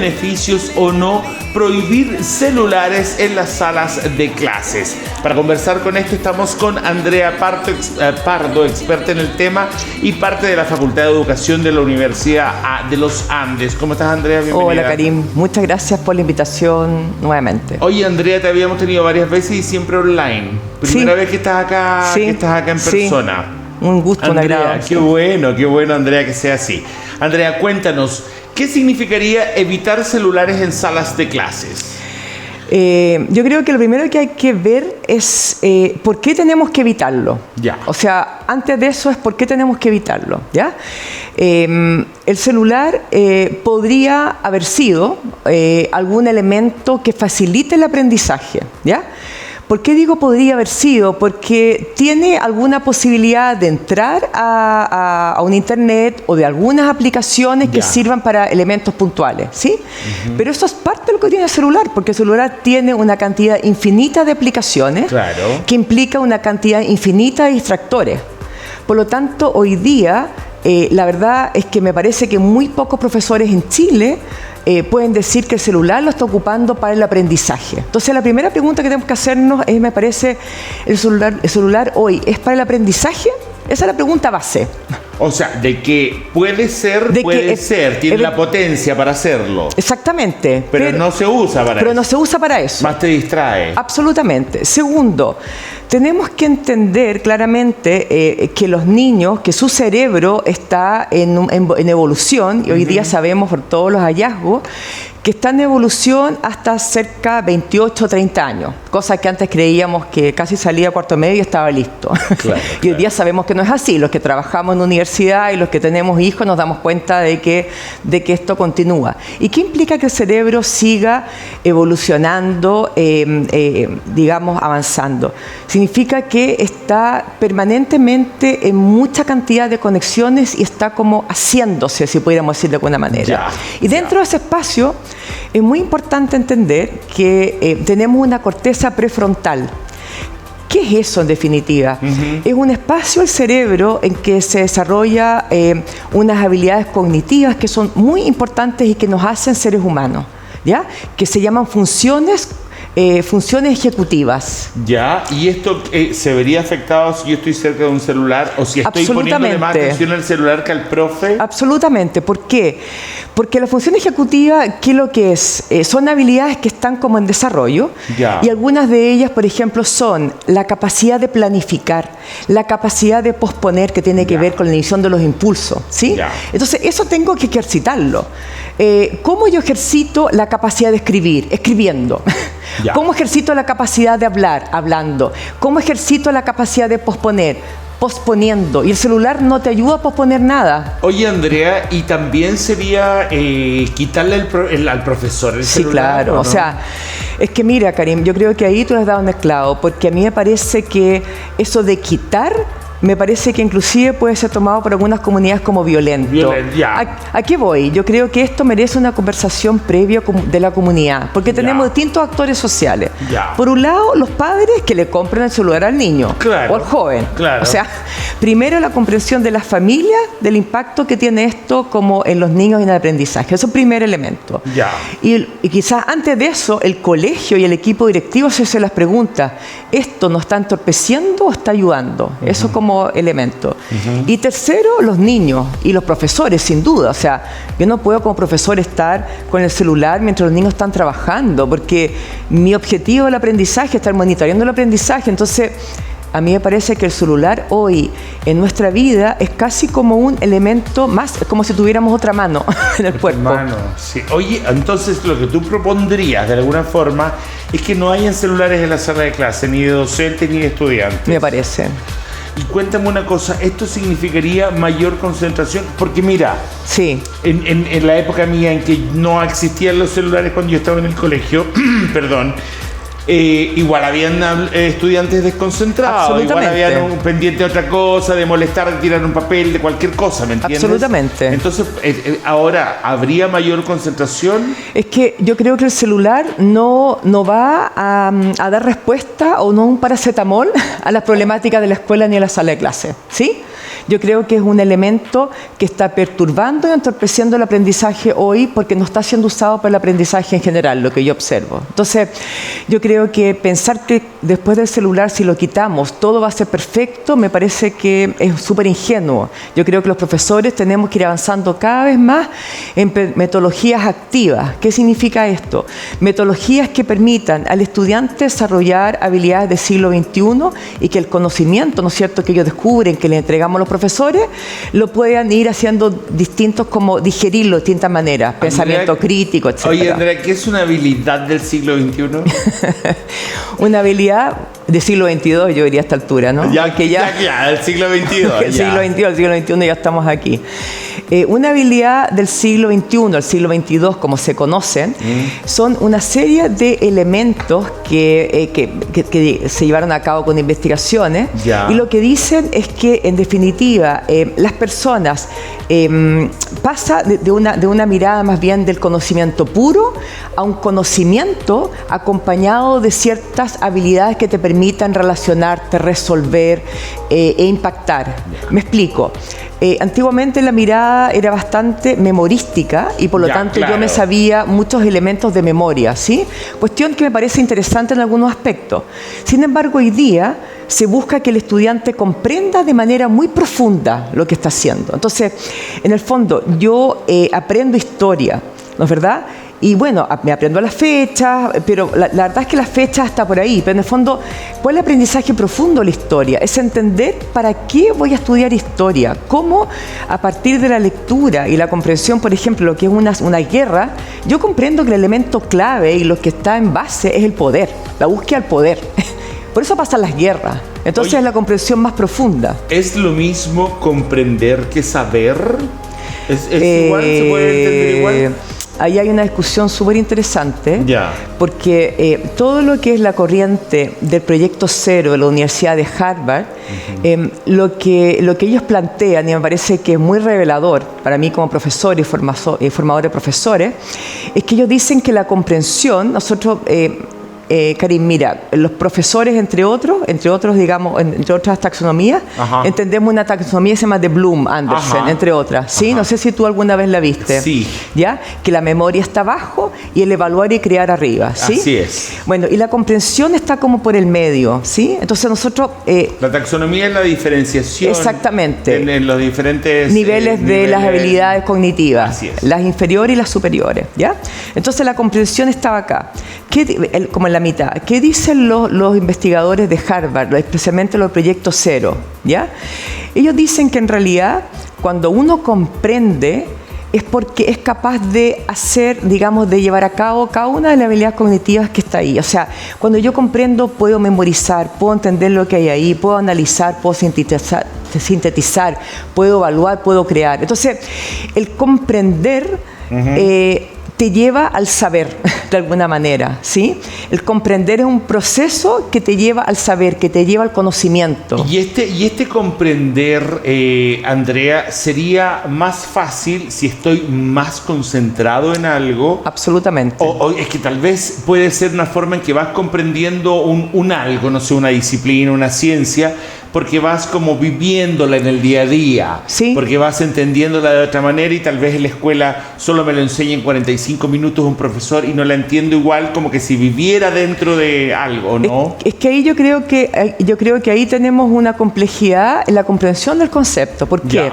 Beneficios o no prohibir celulares en las salas de clases. Para conversar con esto estamos con Andrea Pardo, experta en el tema y parte de la Facultad de Educación de la Universidad de los Andes. ¿Cómo estás, Andrea? Bienvenida. Hola, Karim. Muchas gracias por la invitación nuevamente. Oye, Andrea, te habíamos tenido varias veces y siempre online. Primera vez que estás acá, en persona. Un gusto, un agrado. Qué bueno, Andrea, que sea así. Andrea, cuéntanos, ¿qué significaría evitar celulares en salas de clases? Yo creo que lo primero que hay que ver es por qué tenemos que evitarlo. Ya. O sea, antes de eso es por qué tenemos que evitarlo. ¿Ya? El celular podría haber sido algún elemento que facilite el aprendizaje. ¿Ya? ¿Por qué digo podría haber sido? Porque tiene alguna posibilidad de entrar a un internet o de algunas aplicaciones que sirvan para elementos puntuales, ¿sí? Pero eso es parte de lo que tiene el celular, porque el celular tiene una cantidad infinita de aplicaciones que implica una cantidad infinita de distractores. Por lo tanto, hoy día, la verdad es que me parece que muy pocos profesores en Chile pueden decir que el celular lo está ocupando para el aprendizaje. Entonces, la primera pregunta que tenemos que hacernos es, me parece, ¿el celular hoy es para el aprendizaje? Esa es la pregunta base. O sea, de que puede ser, tiene la potencia para hacerlo. Exactamente. Pero no se usa para eso. Pero no se usa para eso. Más te distrae. Absolutamente. Segundo, tenemos que entender claramente que los niños, que su cerebro está en evolución, y hoy día sabemos por todos los hallazgos, que está en evolución hasta cerca de 28 o 30 años, cosa que antes creíamos que casi salía a cuarto medio y estaba listo. Y hoy día sabemos que no es así. Los que trabajamos en universidad y los que tenemos hijos nos damos cuenta de que esto continúa. ¿Y qué implica que el cerebro siga evolucionando, digamos, avanzando? Significa que está permanentemente en mucha cantidad de conexiones y está como haciéndose, si pudiéramos decir de alguna manera. Y dentro de ese espacio es muy importante entender que tenemos una corteza prefrontal. ¿Qué es eso en definitiva? Es un espacio del cerebro en que se desarrolla unas habilidades cognitivas que son muy importantes y que nos hacen seres humanos, ¿ya? Que se llaman funciones ejecutivas. Ya, y esto se vería afectado si yo estoy cerca de un celular o si estoy poniéndole más atención al celular que al profe. Absolutamente. ¿Por qué? Porque la función ejecutiva, ¿qué es lo que es? Son habilidades que están como en desarrollo y algunas de ellas, por ejemplo, son la capacidad de planificar, la capacidad de posponer, que tiene que ver con la inhibición de los impulsos, ¿sí? Entonces, eso tengo que ejercitarlo. ¿Cómo yo ejercito la capacidad de escribir? Escribiendo. ¿Cómo ejercito la capacidad de hablar? Hablando. ¿Cómo ejercito la capacidad de posponer? Posponiendo. Y el celular no te ayuda a posponer nada. Oye, Andrea, y también sería quitarle al profesor el celular. Sí, claro. ¿No? O sea, es que mira, Karim, yo creo que ahí tú le has dado un esclavo, porque a mí me parece que eso de quitar, me parece que inclusive puede ser tomado por algunas comunidades como violento. ¿A qué voy? Yo creo que esto merece una conversación previa de la comunidad, porque tenemos distintos actores sociales. Por un lado, los padres que le compran el celular al niño o al joven. O sea, primero la comprensión de las familias del impacto que tiene esto como en los niños y en el aprendizaje. Eso es el primer elemento. Y quizás antes de eso, el colegio y el equipo directivo se las pregunta, ¿esto nos está entorpeciendo o está ayudando? Eso como elemento. Y tercero, los niños y los profesores, sin duda. O sea, yo no puedo como profesor estar con el celular mientras los niños están trabajando, porque mi objetivo del aprendizaje es estar monitoreando el aprendizaje. Entonces, a mí me parece que el celular hoy en nuestra vida es casi como un elemento más, como si tuviéramos otra mano en el cuerpo. Sí. Oye, entonces lo que tú propondrías de alguna forma es que no hayan celulares en la sala de clase, ni de docentes ni de estudiantes. Me parece. Y cuéntame una cosa, ¿esto significaría mayor concentración? Porque mira, en la época mía en que no existían los celulares cuando yo estaba en el colegio, perdón, igual habían estudiantes desconcentrados, igual habían un pendiente de otra cosa, de molestar, de tirar un papel, de cualquier cosa, ¿me entiendes? Absolutamente. Entonces, ahora, ¿habría mayor concentración? Es que yo creo que el celular no va a dar respuesta o no un paracetamol a las problemáticas de la escuela ni a la sala de clase, ¿sí? Yo creo que es un elemento que está perturbando y entorpeciendo el aprendizaje hoy porque no está siendo usado para el aprendizaje en general, lo que yo observo. Entonces, yo creo que pensar que después del celular, si lo quitamos, todo va a ser perfecto, me parece que es súper ingenuo. Yo creo que los profesores tenemos que ir avanzando cada vez más en metodologías activas. ¿Qué significa esto? Metodologías que permitan al estudiante desarrollar habilidades del siglo XXI y que el conocimiento, ¿no es cierto?, que ellos descubren, que les entregamos a los profesores, lo puedan ir haciendo distintos, como digerirlo de distintas maneras, Andrea, pensamiento crítico, etc. Oye, Andrea, ¿qué es una habilidad del siglo XXI? Una habilidad del siglo XXII, yo diría a esta altura, ¿no? Ya, del siglo XXII. El siglo XXI ya estamos aquí. Una habilidad del siglo XXI, el siglo XXII, como se conocen, son una serie de elementos que se llevaron a cabo con investigaciones, y lo que dicen es que, en definitiva, las personas pasan de una mirada más bien del conocimiento puro a un conocimiento acompañado de ciertas habilidades que te permitan relacionarte, resolver e impactar. Me explico. Antiguamente la mirada era bastante memorística y por lo tanto yo me sabía muchos elementos de memoria, ¿sí? Cuestión que me parece interesante en algunos aspectos. Sin embargo, hoy día se busca que el estudiante comprenda de manera muy profunda lo que está haciendo. Entonces, en el fondo, yo aprendo historia, ¿no es verdad? Y bueno, me aprendo las fechas, pero la verdad es que las fechas está por ahí. Pero en el fondo, ¿cuál es el aprendizaje profundo de la historia? Es entender para qué voy a estudiar historia. Cómo, a partir de la lectura y la comprensión, por ejemplo, lo que es una guerra, yo comprendo que el elemento clave y lo que está en base es el poder, la búsqueda del poder. Por eso pasan las guerras. Entonces, es la comprensión más profunda. ¿Es lo mismo comprender que saber? ¿Es igual? ¿Se puede entender igual? Ahí hay una discusión súper interesante, porque todo lo que es la corriente del Proyecto Cero de la Universidad de Harvard, lo que ellos plantean, y me parece que es muy revelador para mí como profesor y formador de profesores, es que ellos dicen que la comprensión, nosotros... Karim, mira, los profesores, entre otros, digamos, entre otras taxonomías, entendemos una taxonomía que se llama de Bloom, Anderson, entre otras, ¿sí? No sé si tú alguna vez la viste. Sí. ¿Ya? Que la memoria está abajo y el evaluar y crear arriba, ¿sí? Así es. Bueno, y la comprensión está como por el medio, ¿sí? Entonces nosotros... la taxonomía es la diferenciación. Exactamente. En los diferentes... niveles de las habilidades cognitivas. Así es. Las inferiores y las superiores, ¿ya? Entonces la comprensión estaba acá. Como en la mitad. ¿Qué dicen los investigadores de Harvard, especialmente los proyectos Cero? ¿Ya? Ellos dicen que en realidad cuando uno comprende es porque es capaz de hacer, digamos, de llevar a cabo cada una de las habilidades cognitivas que está ahí. O sea, cuando yo comprendo, puedo memorizar, puedo entender lo que hay ahí, puedo analizar, puedo sintetizar, puedo evaluar, puedo crear. Entonces, el comprender... te lleva al saber, de alguna manera, ¿sí? El comprender es un proceso que te lleva al saber, que te lleva al conocimiento. Y este comprender, Andrea, ¿sería más fácil si estoy más concentrado en algo? Absolutamente. O es que tal vez puede ser una forma en que vas comprendiendo un algo, no sé, una disciplina, una ciencia, porque vas como viviéndola en el día a día, ¿sí? Porque vas entendiéndola de otra manera y tal vez en la escuela solo me lo enseña en 45 minutos un profesor y no la entiendo igual como que si viviera dentro de algo, ¿no? Es que ahí yo creo que ahí tenemos una complejidad en la comprensión del concepto. ¿Por qué?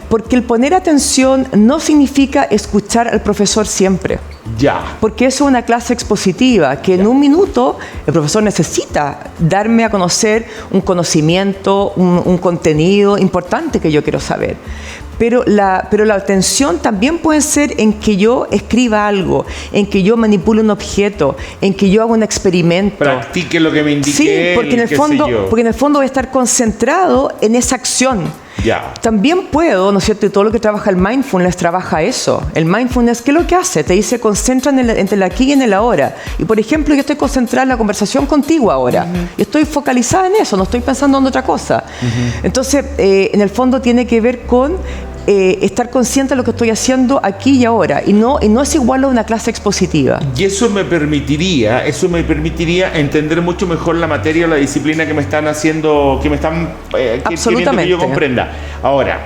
Porque el poner atención no significa escuchar al profesor siempre. Porque eso es una clase expositiva, que en un minuto el profesor necesita darme a conocer un conocimiento, un contenido importante que yo quiero saber. Pero la atención también puede ser en que yo escriba algo, en que yo manipule un objeto, en que yo haga un experimento. Practique lo que me indique. Sí, porque en el fondo voy a estar concentrado en esa acción. También puedo, ¿no es cierto? Y todo lo que trabaja el mindfulness trabaja eso. El mindfulness, ¿qué es lo que hace? Te dice, concentra entre el aquí y en el ahora. Y por ejemplo, yo estoy concentrada en la conversación contigo ahora. Y estoy focalizada en eso, no estoy pensando en otra cosa. Entonces, en el fondo tiene que ver con estar consciente de lo que estoy haciendo aquí y ahora, y no es igual a una clase expositiva. Y eso me permitiría entender mucho mejor la materia o la disciplina que me están haciendo, que queriendo que yo comprenda. Ahora,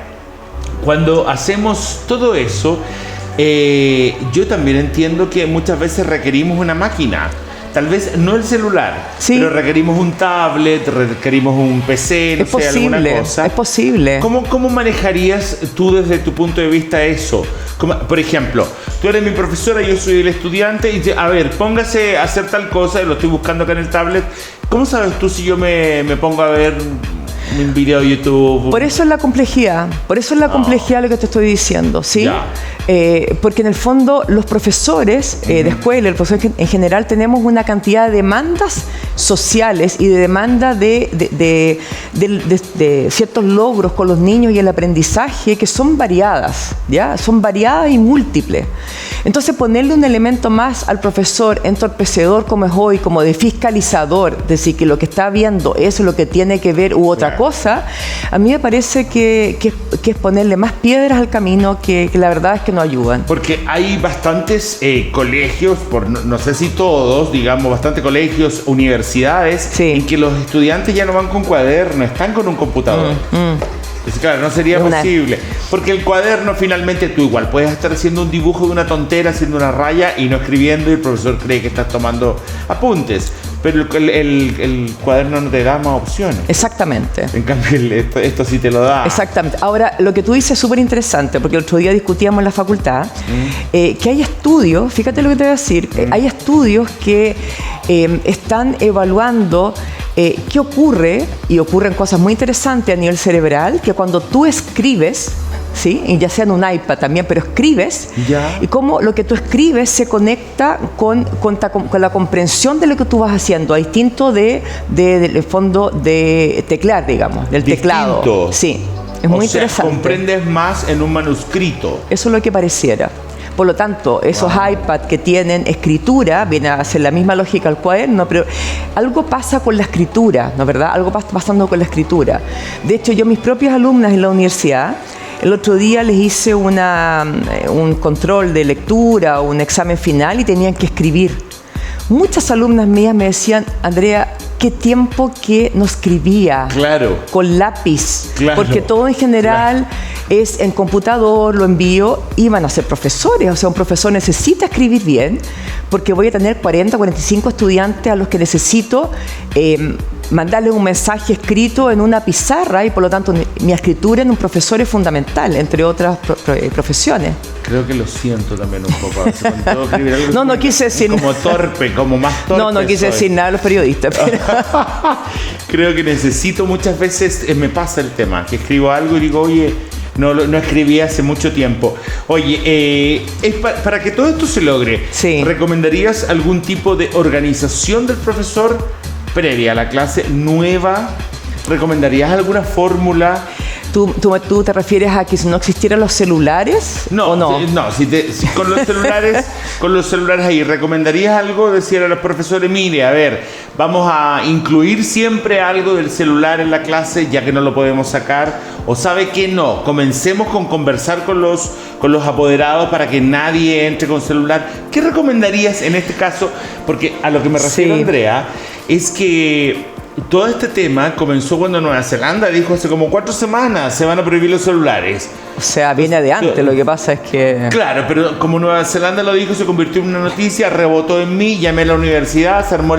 cuando hacemos todo eso, yo también entiendo que muchas veces requerimos una máquina. Tal vez no el celular, pero requerimos un tablet, requerimos un PC, no sé, alguna cosa. Es posible. ¿Cómo manejarías tú desde tu punto de vista eso? Por ejemplo, tú eres mi profesora, yo soy el estudiante, y a ver, póngase a hacer tal cosa, y lo estoy buscando acá en el tablet. ¿Cómo sabes tú si yo me pongo a ver un video de YouTube? Por eso es la complejidad, lo que te estoy diciendo, ¿sí? Porque en el fondo los profesores de escuela, el profesor en general, tenemos una cantidad de demandas sociales y de demanda de ciertos logros con los niños y el aprendizaje que son variadas, ¿ya? Son variadas y múltiples. Entonces ponerle un elemento más al profesor entorpecedor como es hoy, como de fiscalizador, es decir, que lo que está viendo es lo que tiene que ver u otra cosa, a mí me parece que es ponerle más piedras al camino que la verdad es que no ayudan. Porque hay bastantes colegios, no sé si todos, digamos, bastantes colegios, universidades, en que los estudiantes ya no van con cuaderno, están con un computador. Pues claro, no sería posible. Porque el cuaderno, finalmente, tú igual puedes estar haciendo un dibujo de una tontera, haciendo una raya y no escribiendo, y el profesor cree que estás tomando apuntes. Pero el cuaderno no te da más opciones. Exactamente. En cambio, esto sí te lo da. Exactamente. Ahora, lo que tú dices es súper interesante, porque el otro día discutíamos en la facultad que hay estudios, fíjate lo que te voy a decir, hay estudios que están evaluando qué ocurre, y ocurren cosas muy interesantes a nivel cerebral, que cuando tú escribes, ¿sí? Y ya sea en un iPad también, pero escribes, y cómo lo que tú escribes se conecta con la comprensión de lo que tú vas haciendo, a distinto del fondo de teclar, digamos, del teclado. Sí, es muy interesante. Comprendes más en un manuscrito. Eso es lo que pareciera. Por lo tanto, esos iPads que tienen escritura, viene a ser la misma lógica al cuaderno, pero algo pasa con la escritura, ¿no es verdad? Algo está pasando con la escritura. De hecho, yo mis propias alumnas en la universidad, el otro día les hice un control de lectura, un examen final, y tenían que escribir. Muchas alumnas mías me decían, Andrea, qué tiempo que no escribía con lápiz, porque todo en general es en computador, lo envío, y van a ser profesores. O sea, un profesor necesita escribir bien, porque voy a tener 40, 45 estudiantes a los que necesito mandarles un mensaje escrito en una pizarra, y por lo tanto mi escritura en un profesor es fundamental, entre otras profesiones. Creo que lo siento también un poco. No quise decir como torpe, como más torpe. No quise decir nada de los periodistas. Pero... Creo que necesito muchas veces, me pasa el tema, que escribo algo y digo, oye, no escribí hace mucho tiempo. Oye, para que todo esto se logre, ¿recomendarías algún tipo de organización del profesor previa a la clase nueva? ¿Recomendarías alguna fórmula? ¿Tú te refieres a que si no existieran los celulares? No, con los celulares ahí, ¿recomendarías algo? Decir a los profesores, mire, a ver, vamos a incluir siempre algo del celular en la clase, ya que no lo podemos sacar, o sabe que no, comencemos con conversar con los apoderados para que nadie entre con celular. ¿Qué recomendarías en este caso? Porque a lo que me refiero, Andrea, es que todo este tema comenzó cuando Nueva Zelanda dijo hace como 4 semanas se van a prohibir los celulares. O sea, viene de antes, lo que pasa es que... Claro, pero como Nueva Zelanda lo dijo, se convirtió en una noticia, rebotó en mí, llamé a la universidad, se armó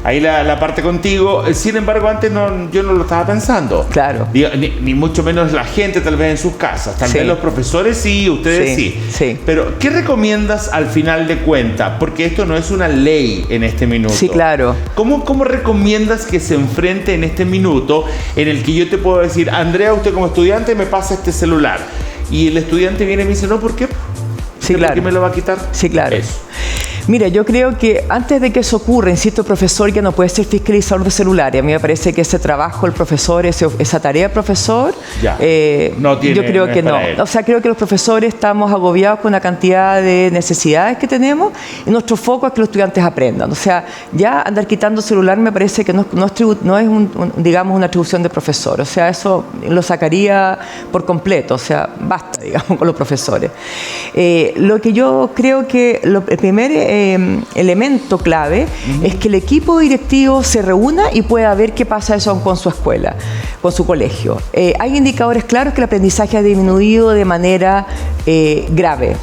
ahí la parte contigo. Sin embargo, antes yo no lo estaba pensando. Claro. Ni mucho menos la gente, tal vez en sus casas. Tal vez los profesores sí, ustedes sí. Pero, ¿qué recomiendas al final de cuentas? Porque esto no es una ley en este minuto. Sí, claro. ¿Cómo recomiendas que se enfrente en este minuto en el que yo te puedo decir, Andrea, usted como estudiante me pasa este celular? Y el estudiante viene y me dice, no, ¿por qué? Sí, claro. ¿Por qué me lo va a quitar? Sí, claro. Eso. Mira, yo creo que antes de que eso ocurra, insisto, el profesor ya no puede ser fiscalizador de celulares. A mí me parece que ese trabajo, el profesor, esa tarea del profesor, no tiene, yo creo que no. O sea, creo que los profesores estamos agobiados con la cantidad de necesidades que tenemos y nuestro foco es que los estudiantes aprendan. O sea, ya andar quitando celular me parece que no es digamos, una atribución del profesor. O sea, eso lo sacaría por completo. O sea, basta, digamos, con los profesores. Lo que yo creo que el primer elemento clave es que el equipo directivo se reúna y pueda ver qué pasa eso con su escuela, con su colegio. Hay indicadores claros que el aprendizaje ha disminuido de manera grave.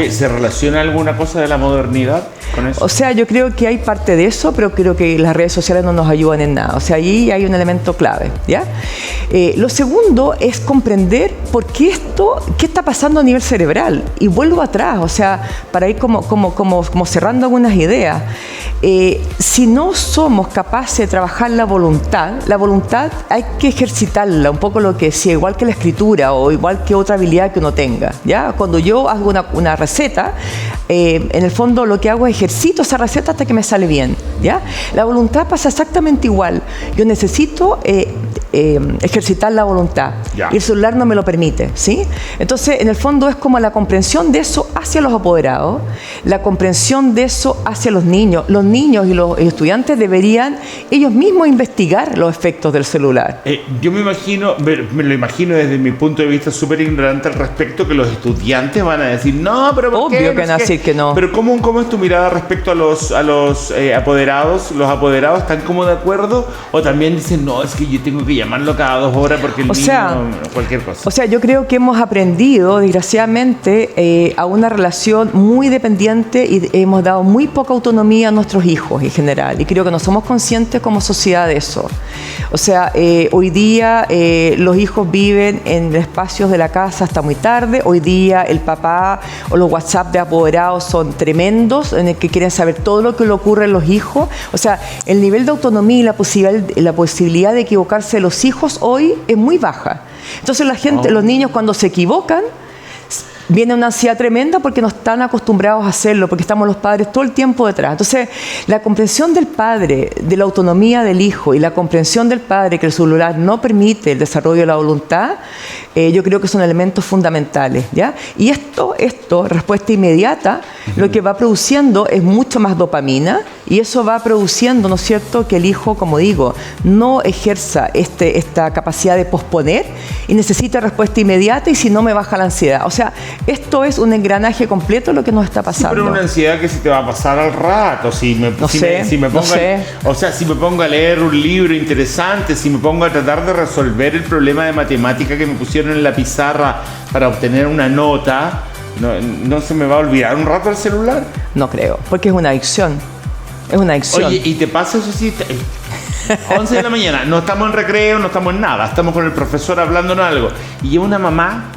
¿Se relaciona alguna cosa de la modernidad con eso? O sea, yo creo que hay parte de eso, pero creo que las redes sociales no nos ayudan en nada. O sea, allí hay un elemento clave, ¿ya? Lo segundo es comprender por qué qué está pasando a nivel cerebral. Y vuelvo atrás, o sea, para ir como cerrando algunas ideas. Si no somos capaces de trabajar la voluntad hay que ejercitarla, un poco lo que decía, igual que la escritura o igual que otra habilidad que uno tenga, ¿ya? Cuando yo hago una receta, en el fondo lo que hago es ejercito esa receta hasta que me sale bien, ¿ya? La voluntad pasa exactamente igual. Yo necesito ejercitar la voluntad. Y el celular no me lo permite, ¿sí? Entonces, en el fondo es como la comprensión de eso hacia los apoderados, la comprensión de eso hacia los niños. Los niños y los estudiantes deberían ellos mismos investigar los efectos del celular. Yo me lo imagino desde mi punto de vista súper ignorante al respecto, que los estudiantes van a decir, no, pero ¿por qué? Obvio que van a decir que no. Pero ¿cómo es tu mirada respecto a los apoderados? ¿Los apoderados están como de acuerdo? ¿O también dicen, no, es que yo tengo que llamarlo cada 2 horas porque el niño, cualquier cosa? O sea, yo creo que hemos aprendido, desgraciadamente, a una relación muy dependiente y hemos dado muy poca autonomía a nuestros hijos en general. Y creo que no somos conscientes como sociedad de eso. O sea, hoy día los hijos viven en espacios de la casa hasta muy tarde. Hoy día el papá o los WhatsApp de apoderados son tremendos, en el que quieren saber todo lo que le ocurre a los hijos. O sea, el nivel de autonomía y la posibilidad de equivocarse de los hijos hoy es muy baja. Entonces los niños cuando se equivocan, viene una ansiedad tremenda porque no están acostumbrados a hacerlo, porque estamos los padres todo el tiempo detrás. Entonces, la comprensión del padre de la autonomía del hijo y la comprensión del padre que el celular no permite el desarrollo de la voluntad, yo creo que son elementos fundamentales, ¿ya? Y esto, respuesta inmediata, lo que va produciendo es mucho más dopamina y eso va produciendo, ¿no es cierto?, que el hijo, como digo, no ejerza esta capacidad de posponer y necesita respuesta inmediata y si no me baja la ansiedad. O sea, esto es un engranaje completo lo que nos está pasando. Sí, pero una ansiedad que se te va a pasar al rato. Si me pongo a leer un libro interesante, si me pongo a tratar de resolver el problema de matemática que me pusieron en la pizarra para obtener una nota, ¿no se me va a olvidar un rato el celular? No creo, porque es una adicción. Es una adicción. Oye, ¿y te pasa eso si 11 de la mañana, no estamos en recreo, no estamos en nada, estamos con el profesor hablándonos algo y llega una mamá?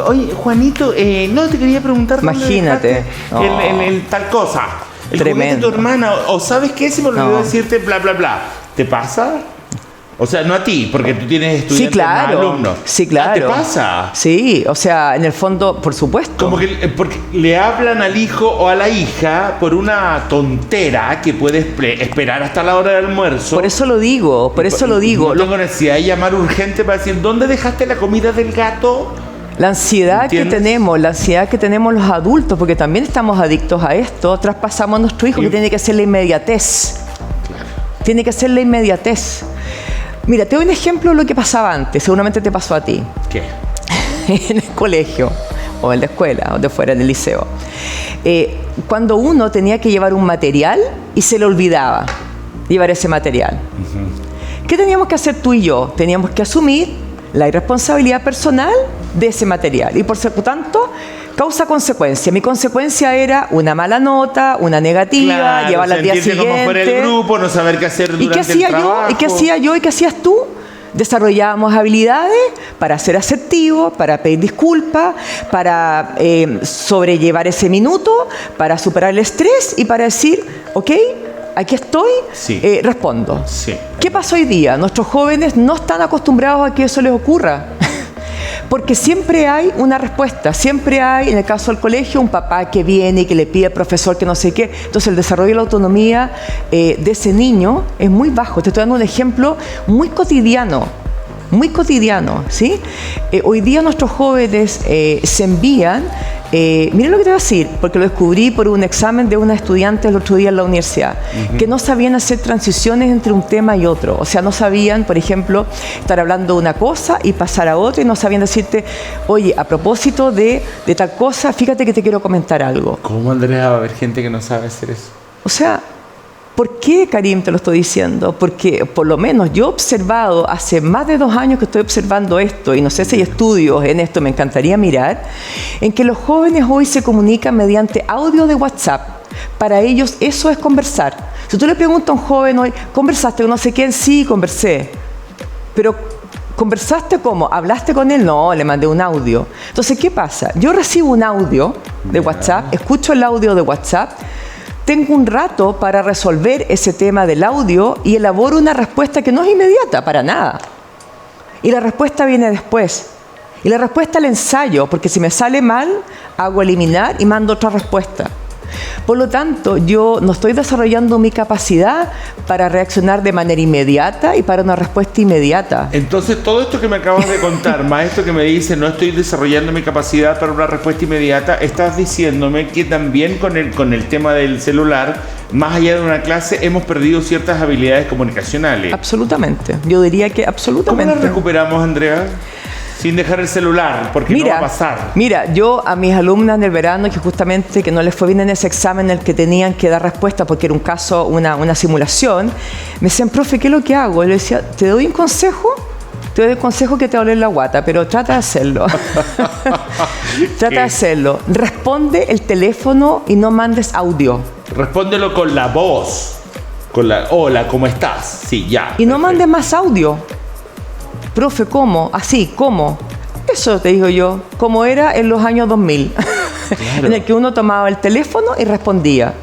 Oye, Juanito, no, te quería preguntar. Imagínate. El tal cosa. El juguete de tu hermana. O ¿sabes qué? Se me olvidó decirte bla, bla, bla. ¿Te pasa? O sea, no a ti, porque tú tienes estudiantes, sí, claro, más alumnos. Sí, claro. ¿Te pasa? Sí, o sea, en el fondo, por supuesto. Como que porque le hablan al hijo o a la hija por una tontera que puedes esperar hasta la hora del almuerzo. Por eso lo digo, No tengo necesidad de llamar urgente para decir, ¿dónde dejaste la comida del gato? La ansiedad que tenemos los adultos, porque también estamos adictos a esto, traspasamos a nuestro hijo, que tiene que ser la inmediatez. Claro. Tiene que ser la inmediatez. Mira, te doy un ejemplo de lo que pasaba antes, seguramente te pasó a ti. ¿Qué? En el colegio, o en la escuela, o donde fuera, en el liceo. Cuando uno tenía que llevar un material y se le olvidaba llevar ese material. ¿Qué teníamos que hacer tú y yo? Teníamos que asumir la irresponsabilidad personal de ese material. Y por tanto, causa-consecuencia. Mi consecuencia era una mala nota, una negativa, claro, llevarla al día siguiente. Como fuera el grupo, no saber qué hacer durante el trabajo. ¿Y qué hacía yo y qué hacías tú? Desarrollábamos habilidades para ser asertivos, para pedir disculpas, para sobrellevar ese minuto, para superar el estrés y para decir, ok, aquí estoy, sí. Respondo. Sí. ¿Qué pasa hoy día? Nuestros jóvenes no están acostumbrados a que eso les ocurra. Porque siempre hay una respuesta, siempre hay, en el caso del colegio, un papá que viene y que le pide al profesor que no sé qué. Entonces el desarrollo de la autonomía de ese niño es muy bajo. Te estoy dando un ejemplo muy cotidiano, ¿sí? Hoy día nuestros jóvenes se envían, miren lo que te voy a decir, porque lo descubrí por un examen de una estudiante el otro día en la universidad, que no sabían hacer transiciones entre un tema y otro. O sea, no sabían, por ejemplo, estar hablando de una cosa y pasar a otra, y no sabían decirte, oye, a propósito de tal cosa, fíjate que te quiero comentar algo. ¿Cómo, Andrea, va a haber gente que no sabe hacer eso? O sea, ¿por qué, Karim, te lo estoy diciendo? Porque por lo menos yo he observado, hace más de 2 años que estoy observando esto, y no sé si hay estudios en esto, me encantaría mirar, en que los jóvenes hoy se comunican mediante audio de WhatsApp. Para ellos eso es conversar. Si tú le preguntas a un joven hoy, ¿conversaste con no sé quién? Sí, conversé. Pero ¿conversaste cómo? ¿Hablaste con él? No, le mandé un audio. Entonces, ¿qué pasa? Yo recibo un audio de WhatsApp, escucho el audio de WhatsApp, tengo un rato para resolver ese tema del audio y elaboro una respuesta que no es inmediata, para nada. Y la respuesta viene después. Y la respuesta la ensayo, porque si me sale mal, hago eliminar y mando otra respuesta. Por lo tanto, yo no estoy desarrollando mi capacidad para reaccionar de manera inmediata y para una respuesta inmediata. Entonces, todo esto que me acabas de contar, más esto que me dice, no estoy desarrollando mi capacidad para una respuesta inmediata, estás diciéndome que también con el tema del celular, más allá de una clase, hemos perdido ciertas habilidades comunicacionales. Absolutamente. Yo diría que absolutamente. ¿Cómo las recuperamos, Andrea? Sin dejar el celular, porque no va a pasar. Mira, yo a mis alumnas del verano, que justamente que no les fue bien en ese examen en el que tenían que dar respuesta, porque era un caso, una simulación, me decían, profe, ¿qué es lo que hago? Y le decía, te doy un consejo, que te va a doler la guata, pero trata de hacerlo. Trata de hacerlo. Responde el teléfono y no mandes audio. Respóndelo con la voz. Con la, hola, ¿cómo estás? Sí, ya. Y no mandes más audio. Profe, ¿cómo? Así, ¿cómo? Eso te digo yo, como era en los años 2000, claro. En el que uno tomaba el teléfono y respondía.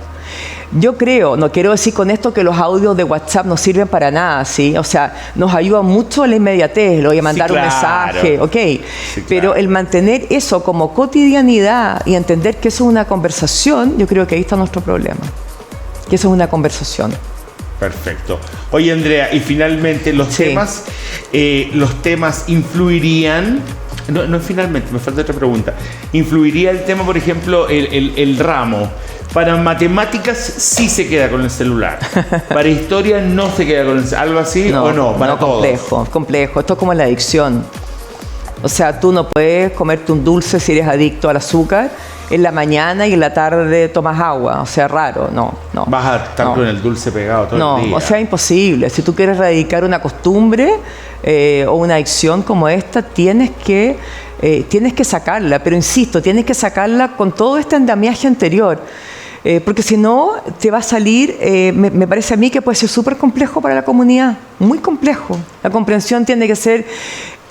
Yo creo, no quiero decir con esto que los audios de WhatsApp no sirven para nada, ¿sí? O sea, nos ayuda mucho la inmediatez, lo voy a mandar un mensaje, ok. Sí, pero el mantener eso como cotidianidad y entender que eso es una conversación, yo creo que ahí está nuestro problema. Que eso es una conversación. Perfecto. Oye, Andrea, y finalmente los temas influirían. No, finalmente, me falta otra pregunta. ¿Influiría el tema, por ejemplo, el ramo? Para matemáticas sí se queda con el celular. Para historia no se queda con el celular. ¿Algo así o no? Para todos. Complejo. Esto es como la adicción. O sea, tú no puedes comerte un dulce si eres adicto al azúcar. En la mañana y en la tarde tomas agua, o sea, raro, no. Vas a estar con el dulce pegado todo el día. No, o sea, imposible. Si tú quieres erradicar una costumbre o una adicción como esta, tienes que sacarla, pero insisto, tienes que sacarla con todo este andamiaje anterior. Porque si no, te va a salir, me parece a mí que puede ser súper complejo para la comunidad, muy complejo. La comprensión tiene que ser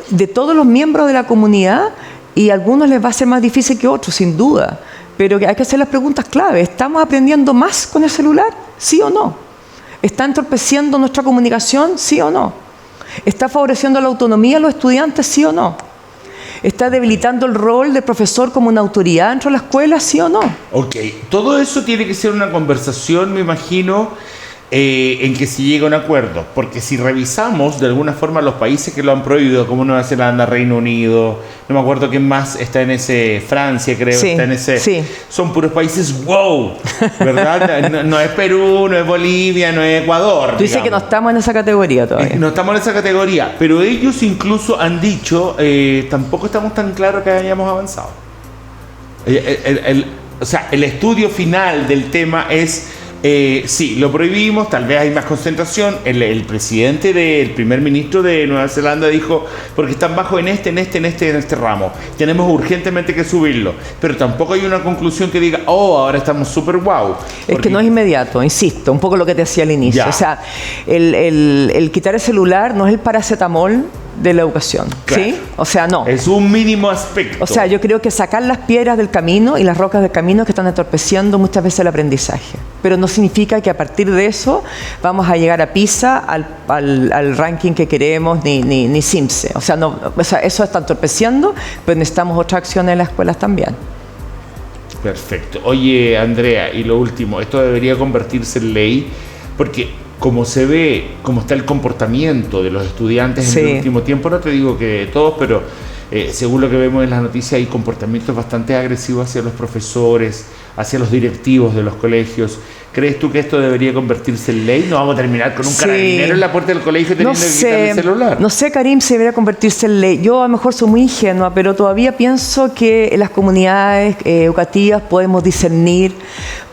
de todos los miembros de la comunidad, y a algunos les va a ser más difícil que otros, sin duda. Pero hay que hacer las preguntas clave. ¿Estamos aprendiendo más con el celular? ¿Sí o no? ¿Está entorpeciendo nuestra comunicación? ¿Sí o no? ¿Está favoreciendo la autonomía de los estudiantes? ¿Sí o no? ¿Está debilitando el rol del profesor como una autoridad dentro de la escuela? ¿Sí o no? Ok. Todo eso tiene que ser una conversación, me imagino, en que se llegue a un acuerdo, porque si revisamos de alguna forma los países que lo han prohibido, como Nueva Zelanda, Reino Unido, no me acuerdo quién más está en ese, Francia creo, sí, está en ese, sí. Son puros países wow, ¿verdad? No es Perú, no es Bolivia, no es Ecuador. Tú dices que no estamos en esa categoría todavía. No estamos en esa categoría, pero ellos incluso han dicho, tampoco estamos tan claros que hayamos avanzado. O sea, el estudio final del tema es sí, lo prohibimos, tal vez hay más concentración. El primer ministro de Nueva Zelanda dijo, porque están bajo en este ramo, tenemos urgentemente que subirlo, pero tampoco hay una conclusión que diga, ahora estamos súper guau. Es que no es inmediato, insisto, un poco lo que te decía al inicio. Ya. O sea, el quitar el celular no es el paracetamol de la educación, claro. ¿sí? O sea, no. Es un mínimo aspecto. O sea, yo creo que sacar las piedras del camino y las rocas del camino que están entorpeciendo muchas veces el aprendizaje. Pero no significa que a partir de eso vamos a llegar a PISA, al ranking que queremos, ni CIMSE. O sea, eso está entorpeciendo, pero necesitamos otras acciones en las escuelas también. Perfecto. Oye, Andrea, y lo último, esto debería convertirse en ley, porque como se ve, cómo está el comportamiento de los estudiantes en el último tiempo, no te digo que todos, pero según lo que vemos en las noticias, hay comportamientos bastante agresivos hacia los profesores, hacia los directivos de los colegios. ¿Crees tú que esto debería convertirse en ley? ¿No vamos a terminar con un carabinero en la puerta del colegio teniendo que quitar el celular? No sé, Karim, si debería convertirse en ley. Yo a lo mejor soy muy ingenua, pero todavía pienso que en las comunidades educativas podemos discernir,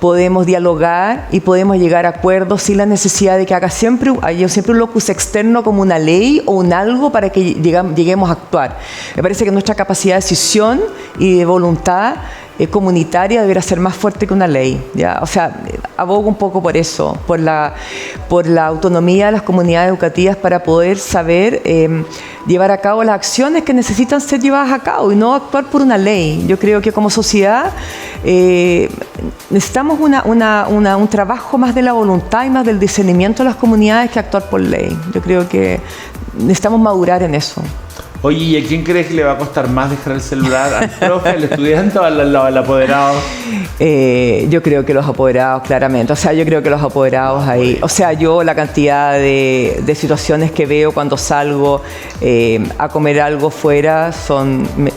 podemos dialogar y podemos llegar a acuerdos sin la necesidad de que haya siempre un locus externo como una ley o un algo para que lleguemos a actuar. Me parece que nuestra capacidad de decisión y de voluntad comunitaria debería ser más fuerte que una ley, ¿ya? O sea, abogo un poco por eso, por la autonomía de las comunidades educativas para poder saber llevar a cabo las acciones que necesitan ser llevadas a cabo y no actuar por una ley. Yo creo que como sociedad necesitamos un trabajo más de la voluntad y más del discernimiento de las comunidades que actuar por ley. Yo creo que necesitamos madurar en eso. Oye, ¿y a quién crees que le va a costar más dejar el celular? ¿Al profe, al estudiante o al apoderado? Yo creo que los apoderados, claramente. O sea, yo creo que los apoderados ahí... O sea, yo la cantidad de situaciones que veo cuando salgo a comer algo fuera,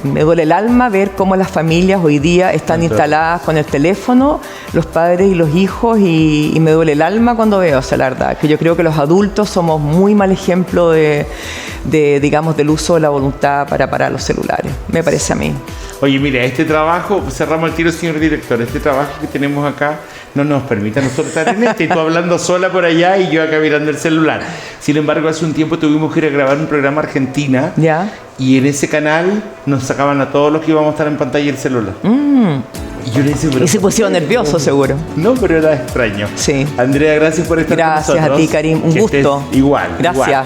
me duele el alma ver cómo las familias hoy día están instaladas con el teléfono, los padres y los hijos, y me duele el alma cuando veo. O sea, la verdad, que yo creo que los adultos somos muy mal ejemplo digamos, del uso de la voluntad para parar los celulares, me parece a mí. Oye, mira, este trabajo, cerramos el tiro, señor director, este trabajo que tenemos acá no nos permite a nosotros estar en y tú hablando sola por allá y yo acá mirando el celular. Sin embargo, hace un tiempo tuvimos que ir a grabar un programa Argentina. ¿Ya? Y en ese canal nos sacaban a todos los que íbamos a estar en pantalla el celular. Y yo le decía, y se pusieron nerviosos, seguro. No, pero era extraño. Sí. Andrea, gracias por estar con nosotros. Gracias a ti, Karim. Un gusto. Igual. Gracias. Igual.